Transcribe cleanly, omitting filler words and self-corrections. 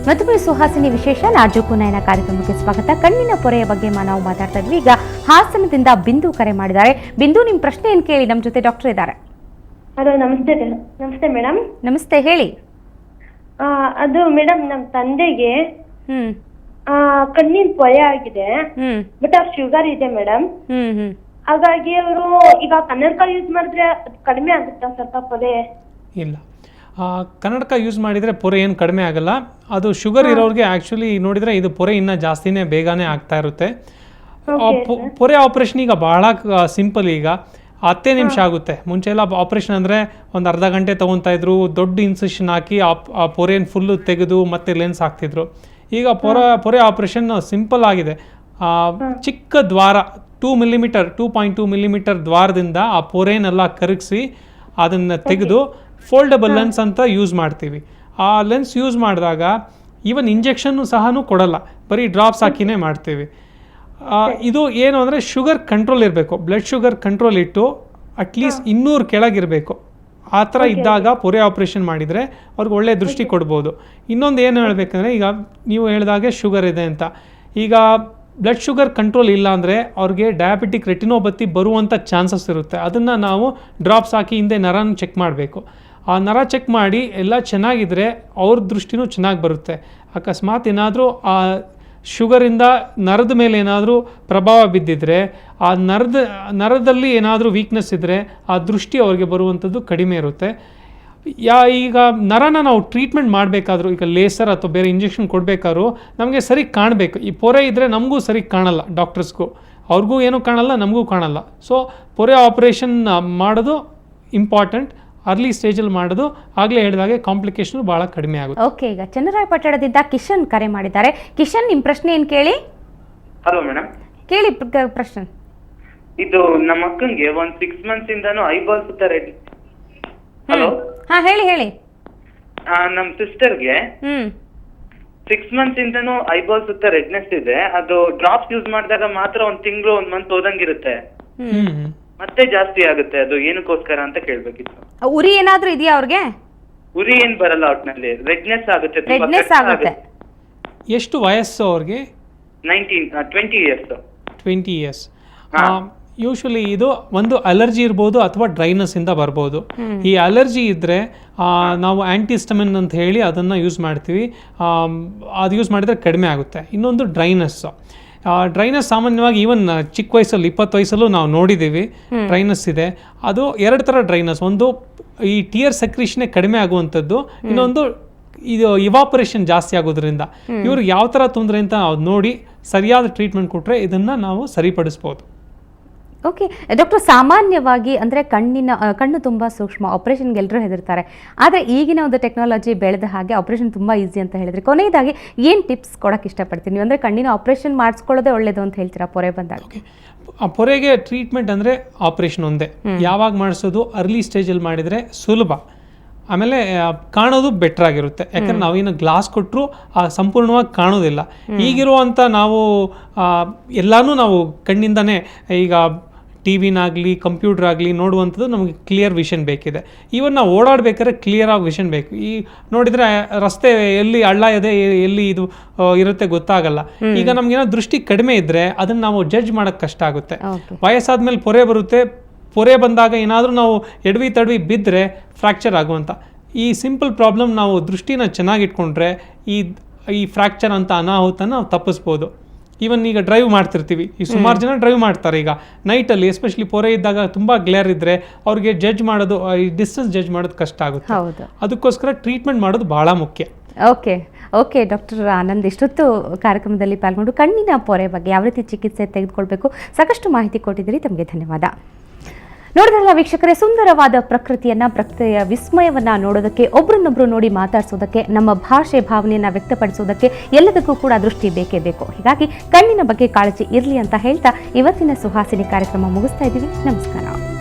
ಮತ್ತೊಮ್ಮೆ ಸುಹಾಸಿನಿ ವಿಶೇಷ ನಾಜೂಕು ನಯನ ಕಾರ್ಯಕ್ರಮಕ್ಕೆ ಸ್ವಾಗತ. ಕಣ್ಣಿನ ಪೊರೆಯ ಬಗ್ಗೆ ನಾವು ಮಾತಾಡ್ತಾ ಇದ್ವಿ. ಈಗ ಹಾಸನದಿಂದ ಬಿಂದು ಕರೆ ಮಾಡಿದ್ದಾರೆ. ಬಿಂದು, ನಿಮ್ಮ ಪ್ರಶ್ನೆ ಏನು ಕೇಳಿ, ನಮ್ಮ ಜೊತೆ ಡಾಕ್ಟರ್ ಇದ್ದಾರೆ. ಹಲೋ, ನಮಸ್ತೆ ಮೇಡಮ್. ನಮಸ್ತೆ, ಹೇಳಿ. ಅದು ಮೇಡಮ್, ನಮ್ಮ ತಂದೆಗೆ ಕಣ್ಣಿನ ಪೊರೆ ಆಗಿದೆ, ಬಟ್ ಅವ್ರ ಶುಗರ್ ಇದೆ ಮೇಡಮ್. ಹಾಗಾಗಿ ಅವರು ಈಗ ಕನ್ನಡಕ ಯೂಸ್ ಮಾಡಿದ್ರೆ ಕಡಿಮೆ ಆಗುತ್ತಾ ಸ್ವಲ್ಪ ಪೊರೆ? ಇಲ್ಲ, ಕನ್ನಡಕ ಯೂಸ್ ಮಾಡಿದರೆ ಪೊರೆ ಏನು ಕಡಿಮೆ ಆಗಲ್ಲ. ಅದು ಶುಗರ್ ಇರೋರಿಗೆ ಆ್ಯಕ್ಚುಲಿ ನೋಡಿದರೆ ಇದು ಪೊರೆ ಇನ್ನೂ ಜಾಸ್ತಿನೇ ಬೇಗನೆ ಆಗ್ತಾ ಇರುತ್ತೆ. ಪೊರೆ ಆಪ್ರೇಷನ್ ಈಗ ಬಹಳ ಸಿಂಪಲ್. ಈಗ 10 ನಿಮಿಷ ಆಗುತ್ತೆ. ಮುಂಚೆ ಎಲ್ಲ ಆಪ್ರೇಷನ್ ಅಂದರೆ ಒಂದು ಅರ್ಧ ಗಂಟೆ ತೊಗೊತಾ ಇದ್ರು. ದೊಡ್ಡ ಇನ್ಸಿಷನ್ ಹಾಕಿ ಆ ಪೊರೆಯನ್ನು ಫುಲ್ಲು ತೆಗೆದು ಮತ್ತೆ ಲೆನ್ಸ್ ಹಾಕ್ತಿದ್ರು. ಈಗ ಪೊರೆ ಆಪ್ರೇಷನ್ ಸಿಂಪಲ್ ಆಗಿದೆ. ಚಿಕ್ಕ ದ್ವಾರ 2.2 ಮಿಲಿಮೀಟರ್ ದ್ವಾರದಿಂದ ಆ ಪೊರೆನೆಲ್ಲ ಕರಗಿಸಿ ಅದನ್ನು ತೆಗೆದು ಫೋಲ್ಡಬಲ್ ಲೆನ್ಸ್ ಅಂತ ಯೂಸ್ ಮಾಡ್ತೀವಿ. ಆ ಲೆನ್ಸ್ ಯೂಸ್ ಮಾಡಿದಾಗ ಈವನ್ ಇಂಜೆಕ್ಷನ್ನು ಸಹ ಕೊಡಲ್ಲ, ಬರೀ ಡ್ರಾಪ್ಸ್ ಹಾಕಿನೇ ಮಾಡ್ತೀವಿ. ಇದು ಏನು ಅಂದರೆ ಶುಗರ್ ಕಂಟ್ರೋಲ್ ಇರಬೇಕು, ಬ್ಲಡ್ ಶುಗರ್ ಕಂಟ್ರೋಲ್ ಇಟ್ಟು ಅಟ್ಲೀಸ್ಟ್ 200 ಕೆಳಗಿರಬೇಕು. ಆ ಥರ ಇದ್ದಾಗ ಪೊರೆ ಆಪ್ರೇಷನ್ ಮಾಡಿದರೆ ಅವ್ರಿಗೆ ಒಳ್ಳೆ ದೃಷ್ಟಿ ಕೊಡ್ಬೋದು. ಇನ್ನೊಂದು ಏನು ಹೇಳಬೇಕಂದ್ರೆ, ಈಗ ನೀವು ಹೇಳಿದಾಗೆ ಶುಗರ್ ಇದೆ ಅಂತ, ಈಗ ಬ್ಲಡ್ ಶುಗರ್ ಕಂಟ್ರೋಲ್ ಇಲ್ಲ ಅಂದರೆ ಅವ್ರಿಗೆ ಡಯಾಬಿಟಿಕ್ ರೆಟಿನೋಪತಿ ಬರುವಂಥ ಚಾನ್ಸಸ್ ಇರುತ್ತೆ. ಅದನ್ನು ನಾವು ಡ್ರಾಪ್ಸ್ ಹಾಕಿ ಹಿಂದೆ ನರನ ಚೆಕ್ ಮಾಡಬೇಕು. ಆ ನರ ಚೆಕ್ ಮಾಡಿ ಎಲ್ಲ ಚೆನ್ನಾಗಿದ್ದರೆ ಅವ್ರ ದೃಷ್ಟಿನೂ ಚೆನ್ನಾಗಿ ಬರುತ್ತೆ. ಅಕಸ್ಮಾತ್ ಏನಾದರೂ ಆ ಶುಗರಿಂದ ನರದ ಮೇಲೆ ಏನಾದರೂ ಪ್ರಭಾವ ಬಿದ್ದಿದ್ರೆ, ಆ ನರದಲ್ಲಿ ಏನಾದರೂ ವೀಕ್ನೆಸ್ ಇದ್ದರೆ ಆ ದೃಷ್ಟಿ ಅವ್ರಿಗೆ ಬರುವಂಥದ್ದು ಕಡಿಮೆ ಇರುತ್ತೆ. ಈಗ ನರನ ನಾವು ಟ್ರೀಟ್ಮೆಂಟ್ ಮಾಡಬೇಕಾದ್ರೂ, ಈಗ ಲೇಸರ್ ಅಥವಾ ಬೇರೆ ಇಂಜೆಕ್ಷನ್ ಕೊಡಬೇಕಾದ್ರೂ ನಮಗೆ ಸರಿ ಕಾಣಬೇಕು. ಈ ಪೊರೆ ಇದ್ದರೆ ನಮಗೂ ಸರಿ ಕಾಣಲ್ಲ, ಡಾಕ್ಟರ್ಸ್ಗೂ ಅವ್ರಿಗೂ ಏನೂ ಕಾಣಲ್ಲ, ನಮಗೂ ಕಾಣಲ್ಲ. ಸೊ ಪೊರೆ ಆಪ್ರೇಷನ್ ಮಾಡೋದು ಇಂಪಾರ್ಟೆಂಟ್. ಅರ್ಲಿ ಸ್ಟೇಜಲ್ಲಿ ಮಾಡೋದು, ಆಗಲೇ ಹೇಳಿದಾಗೆ ಕಾಂಪ್ಲಿಕೇಶನ್ ಭಾಳ ಕಡಿಮೆ ಆಗುತ್ತೆ. ಓಕೆ, ಈಗ ಚನ್ನರಾಯಪಟ್ಟಣದಿಂದ ಕಿಶನ್ ಕರೆ ಮಾಡಿದ್ದಾರೆ. ಕಿಶನ್, ನಿಮ್ಮ ಪ್ರಶ್ನೆ ಏನು ಕೇಳಿ. ಹಲೋ ಮೇಡಮ್, ಕೇಳಿ ಪ್ರಶ್ನೆ. ಇದು ನಮ್ಮ ಅಕ್ಕಂಗೆ ಒಂದು 6 months ಇಂದಾನು ಐಬಾಲ್ ಸುತ್ತ ರೆಡ್. ಹಲೋ, ಹಾ ಹೇಳಿ. ನಮ್ಮ ಸಿಸ್ಟರ್ಗೆ 6 months ಇಂದಾನು ಐಬಾಲ್ ಸುತ್ತ ರೆಡ್ನೆಸ್ ಇದೆ. ಅದು ಡ್ರಾಪ್ಸ್ ಯೂಸ್ ಮಾಡಿದಾಗ ಮಾತ್ರ 1 ತಿಂಗಳು 1 month ಹೋದಂಗಿರುತ್ತೆ, ಮತ್ತೆ ಜಾಸ್ತಿ ಆಗುತ್ತೆ. ಅದು ಏನಕ್ಕೋಸ್ಕರ ಅಂತ ಕೇಳ್ಬೇಕಿತ್ತು. ಉರಿ ಏನಾದ್ರೂ ಇದೆಯಾ ಅವ್ರಿಗೆ? ಉರಿ ಏನ್ ಬರಲ್ಲ, ಒಟ್ನಲ್ಲಿ ರೆಡ್ನೆಸ್ ಆಗುತ್ತೆ. ರೆಡ್ನೆಸ್ ಆಗುತ್ತೆ. ಎಷ್ಟು ವಯಸ್ಸು ಅವ್ರಿಗೆ? 20 years. 20 years. ಯೂಶ್ವಲಿ ಇದು ಒಂದು ಅಲರ್ಜಿ ಇರ್ಬೋದು ಅಥವಾ ಡ್ರೈನೆಸ್ ಇಂದ ಬರ್ಬೋದು. ಈ ಅಲರ್ಜಿ ಇದ್ದರೆ ನಾವು ಆ್ಯಂಟಿಸ್ಟಮಿನ್ ಅಂತ ಹೇಳಿ ಅದನ್ನು ಯೂಸ್ ಮಾಡ್ತೀವಿ. ಅದು ಯೂಸ್ ಮಾಡಿದರೆ ಕಡಿಮೆ ಆಗುತ್ತೆ. ಇನ್ನೊಂದು ಡ್ರೈನೆಸ್ ಸಾಮಾನ್ಯವಾಗಿ ಈವನ್ ಚಿಕ್ಕ ವಯಸ್ಸಲ್ಲಿ 20 ವಯಸ್ಸಲ್ಲೂ ನಾವು ನೋಡಿದ್ದೀವಿ ಡ್ರೈನೆಸ್ ಇದೆ. ಅದು 2 ಥರ ಡ್ರೈನೆಸ್. ಒಂದು ಈ ಟಿಯರ್ ಸೆಕ್ರೀಷನ್ನೇ ಕಡಿಮೆ ಆಗುವಂಥದ್ದು, ಇನ್ನೊಂದು ಇದು ಇವಾಪರೇಷನ್ ಜಾಸ್ತಿ ಆಗೋದ್ರಿಂದ. ಇವ್ರಿಗೆ ಯಾವ ಥರ ತೊಂದರೆ ಅಂತ ನಾವು ನೋಡಿ ಸರಿಯಾದ ಟ್ರೀಟ್ಮೆಂಟ್ ಕೊಟ್ಟರೆ ಇದನ್ನು ನಾವು ಸರಿಪಡಿಸ್ಬೋದು. ಓಕೆ ಡಾಕ್ಟರ್, ಸಾಮಾನ್ಯವಾಗಿ ಅಂದರೆ ಕಣ್ಣು ತುಂಬ ಸೂಕ್ಷ್ಮ, ಆಪರೇಷನ್ಗೆ ಎಲ್ಲರೂ ಹೆದರ್ತಾರೆ. ಆದರೆ ಈಗಿನ ಒಂದು ಟೆಕ್ನಾಲಜಿ ಬೆಳೆದ ಹಾಗೆ ಆಪರೇಷನ್ ತುಂಬ ಈಸಿ ಅಂತ ಹೇಳಿದ್ರೆ, ಕೊನೆಯದಾಗಿ ಏನು ಟಿಪ್ಸ್ ಕೊಡೋಕ್ಕೆ ಇಷ್ಟಪಡ್ತೀನಿ ನೀವು? ಅಂದರೆ ಕಣ್ಣಿನ ಆಪರೇಷನ್ ಮಾಡಿಸ್ಕೊಳ್ಳೋದೇ ಒಳ್ಳೇದು ಅಂತ ಹೇಳ್ತೀರಾ ಪೊರೆ ಬಂದಾಗ? ಓಕೆ, ಆ ಪೊರೆಗೆ ಟ್ರೀಟ್ಮೆಂಟ್ ಅಂದರೆ ಆಪರೇಷನ್ ಒಂದೇ. ಯಾವಾಗ ಮಾಡಿಸೋದು? ಅರ್ಲಿ ಸ್ಟೇಜಲ್ಲಿ ಮಾಡಿದರೆ ಸುಲಭ, ಆಮೇಲೆ ಕಾಣೋದು ಬೆಟರ್ ಆಗಿರುತ್ತೆ. ಯಾಕಂದ್ರೆ ನಾವೇನು ಗ್ಲಾಸ್ ಕೊಟ್ಟರು ಸಂಪೂರ್ಣವಾಗಿ ಕಾಣೋದಿಲ್ಲ. ಈಗಿರುವಂಥ ನಾವು ಎಲ್ಲನೂ ನಾವು ಕಣ್ಣಿಂದನೇ, ಈಗ ಟಿ ವಿನಾಗಲಿ ಕಂಪ್ಯೂಟರ್ ಆಗಲಿ ನೋಡುವಂಥದ್ದು ನಮಗೆ ಕ್ಲಿಯರ್ ವಿಷನ್ ಬೇಕಿದೆ. ಈವನ್ ನಾವು ಓಡಾಡಬೇಕಾದ್ರೆ ಕ್ಲಿಯರ್ ಆಗಿ ವಿಷನ್ ಬೇಕು. ಈ ನೋಡಿದರೆ ರಸ್ತೆ ಎಲ್ಲಿ ಹಳ್ಳ ಇದೆ, ಎಲ್ಲಿ ಇದು ಇರುತ್ತೆ ಗೊತ್ತಾಗಲ್ಲ. ಈಗ ನಮಗೇನೋ ದೃಷ್ಟಿ ಕಡಿಮೆ ಇದ್ದರೆ ಅದನ್ನು ನಾವು ಜಡ್ಜ್ ಮಾಡೋಕ್ಕೆ ಕಷ್ಟ ಆಗುತ್ತೆ. ವಯಸ್ಸಾದ್ಮೇಲೆ ಪೊರೆ ಬರುತ್ತೆ. ಪೊರೆ ಬಂದಾಗ ಏನಾದರೂ ನಾವು ಎಡವಿ ತಡವಿ ಬಿದ್ದರೆ ಫ್ರ್ಯಾಕ್ಚರ್ ಆಗುವಂಥ ಈ ಸಿಂಪಲ್ ಪ್ರಾಬ್ಲಮ್ ನಾವು ದೃಷ್ಟಿನ ಚೆನ್ನಾಗಿಟ್ಕೊಂಡ್ರೆ ಈ ಫ್ರ್ಯಾಕ್ಚರ್ ಅಂತ ಅನಾಹುತನ ನಾವು ತಪ್ಪಿಸ್ಬೋದು. ಈವನ್ ಈಗ ಡ್ರೈವ್ ಮಾಡ್ತಿರ್ತೀವಿ, ಈ ಸುಮಾರು ಜನ ಡ್ರೈವ್ ಮಾಡ್ತಾರೆ. ಈಗ ನೈಟಲ್ಲಿ ಎಸ್ಪೆಷಲಿ ಪೊರೆ ಇದ್ದಾಗ ತುಂಬ ಗ್ಲೇರ್ ಇದ್ದರೆ ಅವ್ರಿಗೆ ಜಡ್ಜ್ ಮಾಡೋದು, ಈ ಡಿಸ್ಟೆನ್ಸ್ ಜಡ್ಜ್ ಮಾಡೋದು ಕಷ್ಟ ಆಗುತ್ತೆ. ಅದಕ್ಕೋಸ್ಕರ ಟ್ರೀಟ್ಮೆಂಟ್ ಮಾಡೋದು ಭಾಳ ಮುಖ್ಯ. ಓಕೆ ಡಾಕ್ಟರ್ ಆನಂದ್, ಇಷ್ಟೊತ್ತು ಕಾರ್ಯಕ್ರಮದಲ್ಲಿ ಪಾಲ್ಗೊಂಡು ಕಣ್ಣಿನ ಪೊರೆ ಬಗ್ಗೆ ಯಾವ ರೀತಿ ಚಿಕಿತ್ಸೆ ತೆಗೆದುಕೊಳ್ಬೇಕು ಸಾಕಷ್ಟು ಮಾಹಿತಿ ಕೊಟ್ಟಿದ್ದೀರಿ. ತಮಗೆ ಧನ್ಯವಾದ. ನೋಡಿದ್ರಲ್ಲ ವೀಕ್ಷಕರೇ, ಸುಂದರವಾದ ಪ್ರಕೃತಿಯ ವಿಸ್ಮಯವನ್ನ ನೋಡೋದಕ್ಕೆ, ಒಬ್ರನ್ನೊಬ್ರು ನೋಡಿ ಮಾತಾಡಿಸೋದಕ್ಕೆ, ನಮ್ಮ ಭಾಷೆ ಭಾವನೆಯನ್ನ ವ್ಯಕ್ತಪಡಿಸೋದಕ್ಕೆ ಎಲ್ಲದಕ್ಕೂ ಕೂಡ ದೃಷ್ಟಿ ಬೇಕೇ ಬೇಕು. ಹೀಗಾಗಿ ಕಣ್ಣಿನ ಬಗ್ಗೆ ಕಾಳಜಿ ಇರಲಿ ಅಂತ ಹೇಳ್ತಾ ಇವತ್ತಿನ ಸುಹಾಸಿನಿ ಕಾರ್ಯಕ್ರಮ ಮುಗಿಸ್ತಾ ಇದ್ದೀವಿ. ನಮಸ್ಕಾರ.